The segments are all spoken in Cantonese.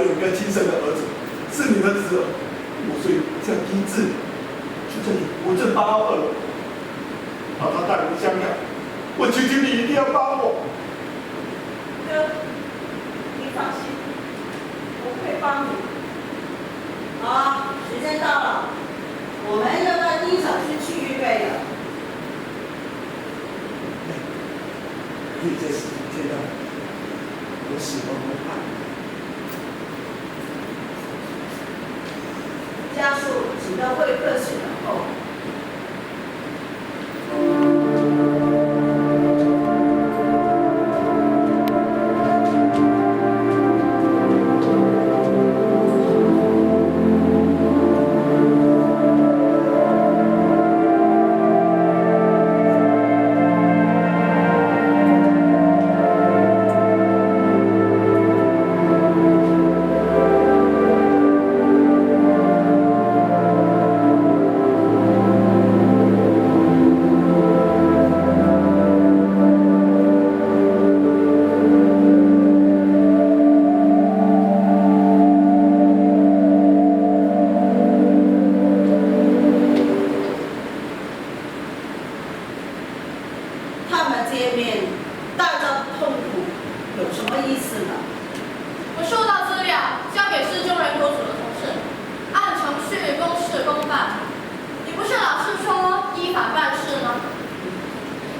有一个亲生的儿子，是你的侄儿，所以这样医治，就叫你不正822了，把他带回香港。我求求你一定要帮我。哥，你放心，我会帮你。好，时间到了，我们要到丁小区去预备了。可以在实体见到我喜欢的爱。家属请到会客室等候。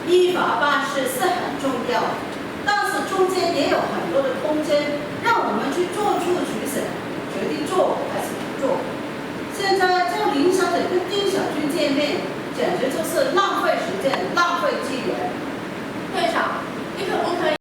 依法办事是很重要，但是中间也有很多的空间，让我们去做出取舍，决定做还是不做。现在叫林小姐跟丁小军见面，简直就是浪费时间、浪费资源。队长，你可不可以？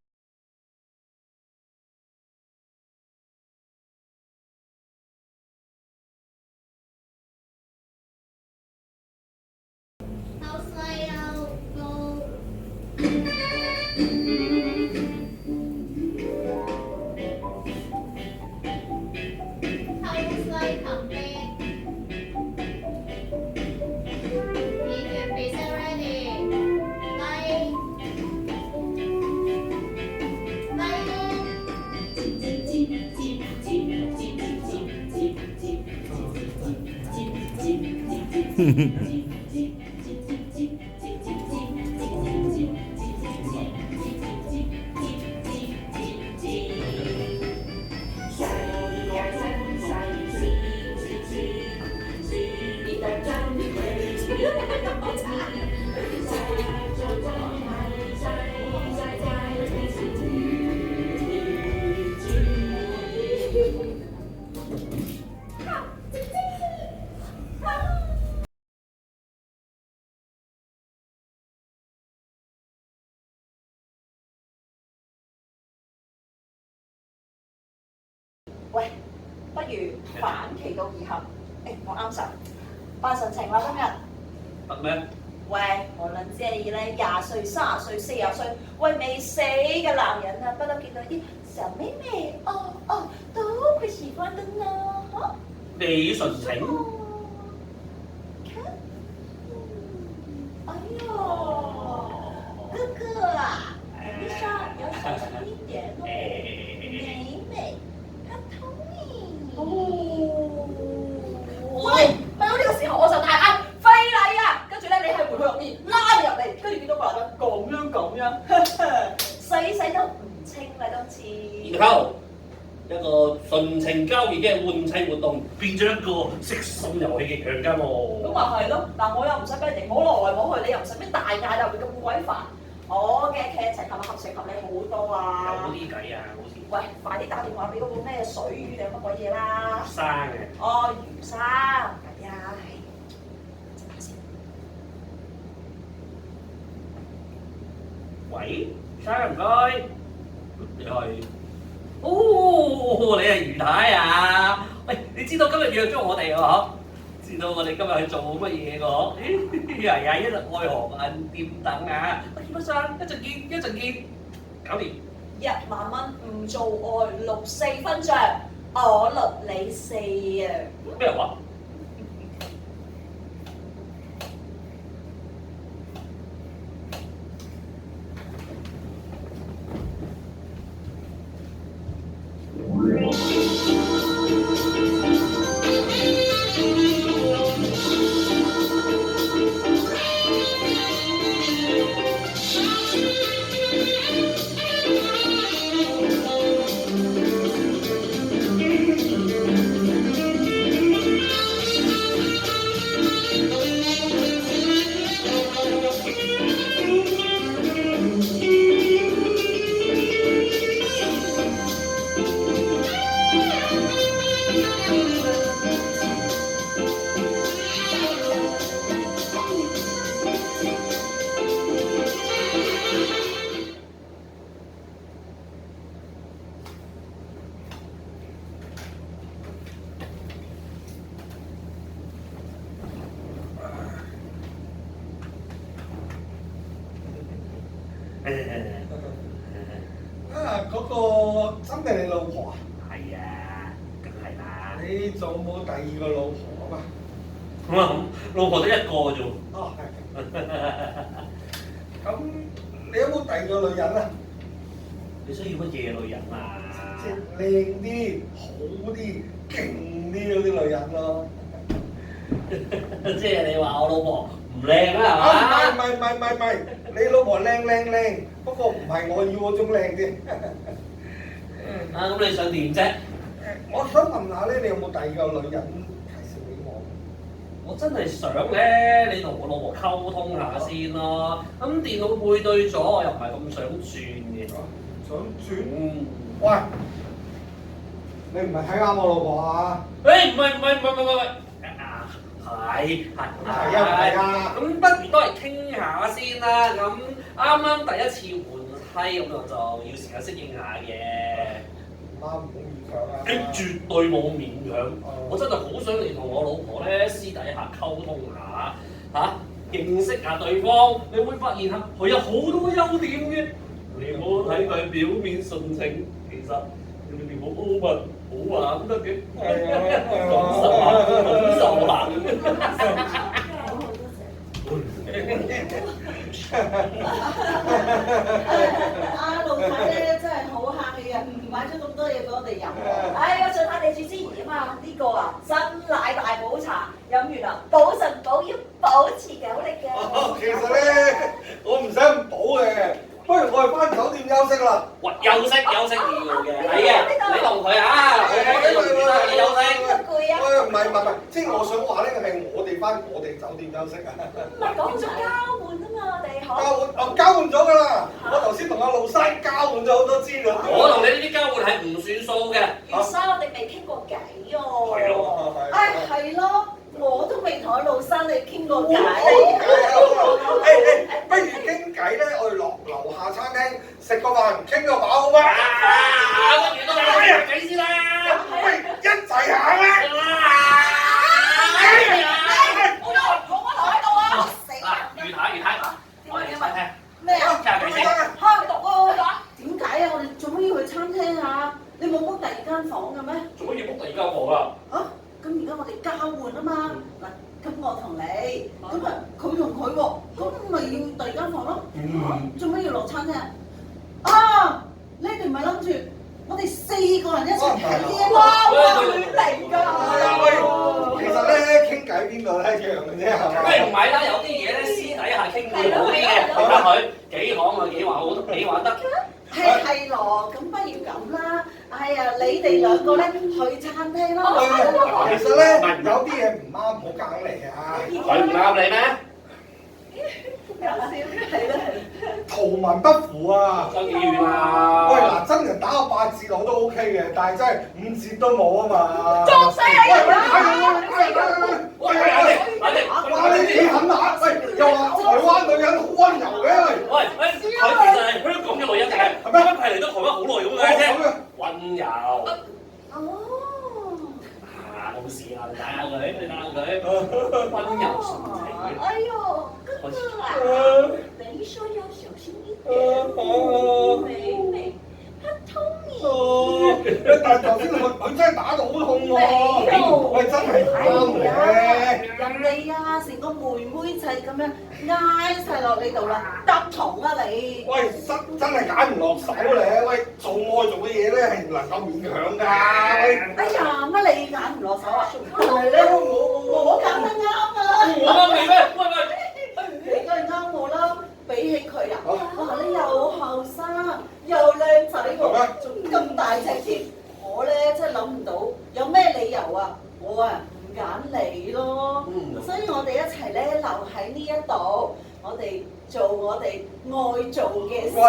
喂，不如反其道而行。我啱晒，拜神情啦今日。得咩？喂，無論借你咧20歲、30歲、40歲，喂未死嘅男人啊，不嬲見到啲小妹妹，都會喜歡的呢，嚇。你純情？哎呦，哥哥啊，你上要小心一點哦，美美，她疼你。喂，去到呢個時候我就大嗌非禮啊！跟住咧你係回去入面拉你入嚟，跟住見到個男人咁樣，死都唔清啦今次。然後一個純情交易嘅換妻活動變咗一個色心遊戲嘅強姦喎。咁咪係咯，嗱我又唔使俾人哋摸來摸去，你又唔使咩大嗌又會咁鬼煩。我嘅劇情係咪合情合理好多啊？有啲計啊，好似。喂，快啲打電話俾嗰個咩水魚定乜鬼嘢啦！生嘅。哦，魚生，係啊，靜下先。喂，生唔該，你係？哦，你係余太啊？喂，你知道今日約咗我哋啊？嗬？知道我哋今日去做乜嘢個？係啊，一日愛河岸點等啊！喂，葉生，一陣見，一陣見，搞掂。1萬蚊唔做愛6、4分賬，我律你4啊！咩話？啊，嗰個真係你老婆啊？係啊，梗係啦。你仲冇第二個老婆啊嘛？老婆得一個啫喎。哦，係。咁你有冇第二個女人啊？你需要乜嘢女人啊？即係靚啲、好啲、勁啲嗰啲女人咯。即係你話我老婆唔靚啦，係嘛？唔係，你老婆靚，不過唔係我要嗰種靚啫。啊，咁你想點啫？我想問下咧，你有冇第二個女人介紹俾我？我真係想咧，你同我老婆溝通下先咯。咁電腦配對咗，我又唔係咁想轉嘅。想轉？嗯。喂，你唔係睇啱我老婆啊？誒，唔係。係啊，咁不如都係傾下先啦。咁啱啱第一次換妻，咁我就要時間適應下嘅。啱，唔好勉強啦。誒，絕對冇勉強。我真係好想你同我老婆咧私底下溝通下，認識下對方，你會發現佢有好多優點嘅。你唔好睇佢表面純情，其實裏面好 open。好玩得嘅，感受啦。阿老太咧真係好客氣啊，買咗咁多嘢俾我哋飲。哎，我順下地主之誼啊嘛，呢個啊真奶大補茶，飲完啦補腎補腰保持久力嘅。其實咧，我唔使咁補嘅。不如我哋翻酒店休息啦。喂，休息要嘅，係啊，你同佢啊，你同佢啦，你休息。攰啊！喂，唔係，即係我想話咧，係我哋翻我哋酒店休息啊。唔係講咗交換啊嘛，我哋好。交換咗㗎啦！我頭先同阿盧生交換咗好多資料。我同你呢啲交換係唔算數嘅。袁生，我哋未傾過偈喎。係咯。係咯，我都未同阿老生你傾過偈。不如傾偈咧，我哋落樓下餐廳食個飯，傾個飽好嗎？不如都傾偈先啦。喂，一齊行啦！我喺度啊！死啊！余太，我哋一齊聽。咩啊？傾下偈先。開讀喎！點解啊？我哋做乜要去餐廳啊？你冇 book 第二間房嘅咩？做乜要 book 第二間房啊？咁而家我哋交換啊嘛。嗱，咁我同你，咁啊佢同佢喎，咁咪要第二間房咯。做乜要落餐廳啊？你哋唔係諗住我哋4個人一齊睇嘢哇！嗎？亂嚟㗎！其實咧傾偈邊度咧一樣嘅啫，係嘛？喂，唔係啦，有啲嘢咧私底下傾會好啲嘅。你睇佢幾行啊，幾話好，幾話得。係咯，咁不如咁啦。哎呀，你哋2個咧去餐廳啦。其實咧有啲嘢唔啱，唔好夾硬嚟啊！佢唔啱你咩？有少係啦。圖文不符啊！爭幾遠啊？喂嗱，真人打個8字我都 OK 嘅，但係真係5字都冇啊嘛！裝死你啊！喂，哇！你幾狠下？喂，又話台灣女人好溫柔嘅，喂，佢其實係香港嘅女人嚟嘅，係咩？係嚟咗台灣好耐咁嘅啫。溫柔。冇事啊，你打下佢，溫柔純情。哎呦，哥哥啊，你說要小心一點，美，他痛你。但係頭先佢真係打到好痛喎，喂，真係啱嘅。人哋啊，成個妹妹仔咁樣挨晒落你度啦，得同啊你。喂，真係揀唔落手咧，喂，做愛做嘅嘢咧係唔能夠勉強㗎，喂。哎呀，乜你揀唔落手啊？係咧，我揀得啱啊！我啱你咩？你梗係啱我啦，比起佢啊，哇！你又後生又靚仔喎，仲咁大隻添，我咧真係諗唔到有咩理由啊！我啊唔揀你咯，所以我哋一齊咧留喺呢一度，我哋做我哋愛做嘅事。喂！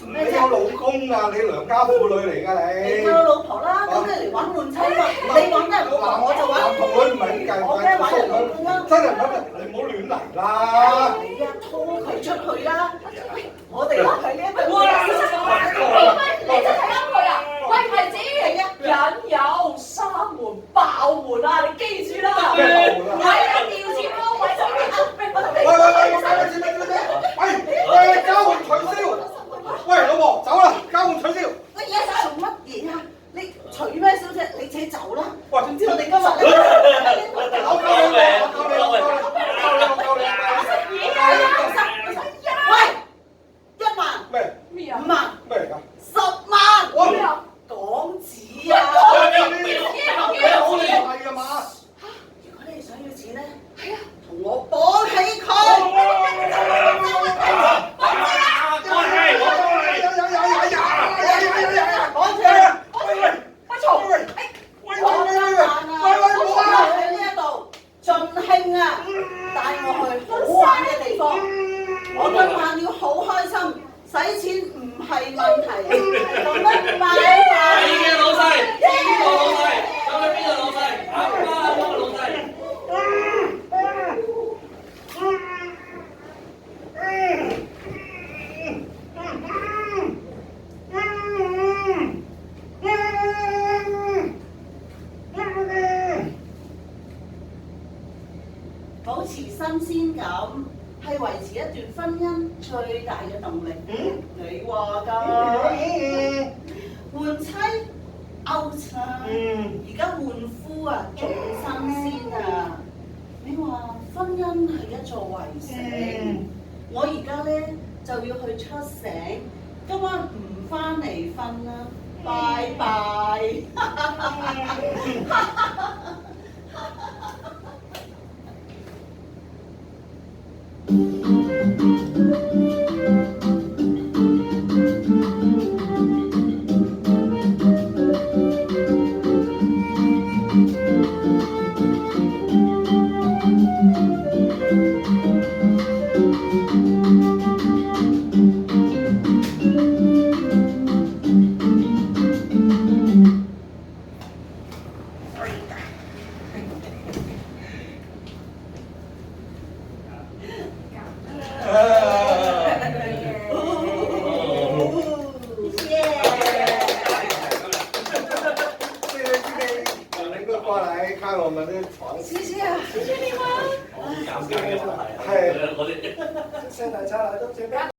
你有老公啊？你良家婦女嚟㗎你？你有老婆啦，咁你嚟玩換妻嘛？你揾人老婆，我就揾男同女唔係咁計，我梗係揾人老公啦。真係唔得，你唔好亂嚟啦！你啊，拖佢出去啦！我哋喺呢一度。你真係啱佢啊！喂，提子，引誘、三門、爆門啊！你記住啦！係啊，調轉方位就啱。我同你。係問題，做乜拜係拜？嘅老細，邊個老細？究竟邊個老細？阿媽嗰個老細。保持新鮮感係維持一段婚姻最大嘅動力。你話㗎？換妻勾親，而家換夫啊，仲新鮮啊！你話婚姻係一座圍城，我而家咧就要去出城，今晚唔翻嚟瞓啦，拜拜。过来看我们的床。謝謝啊，謝謝你們。好尷尬嘅問題。係我哋先奶茶來到這邊。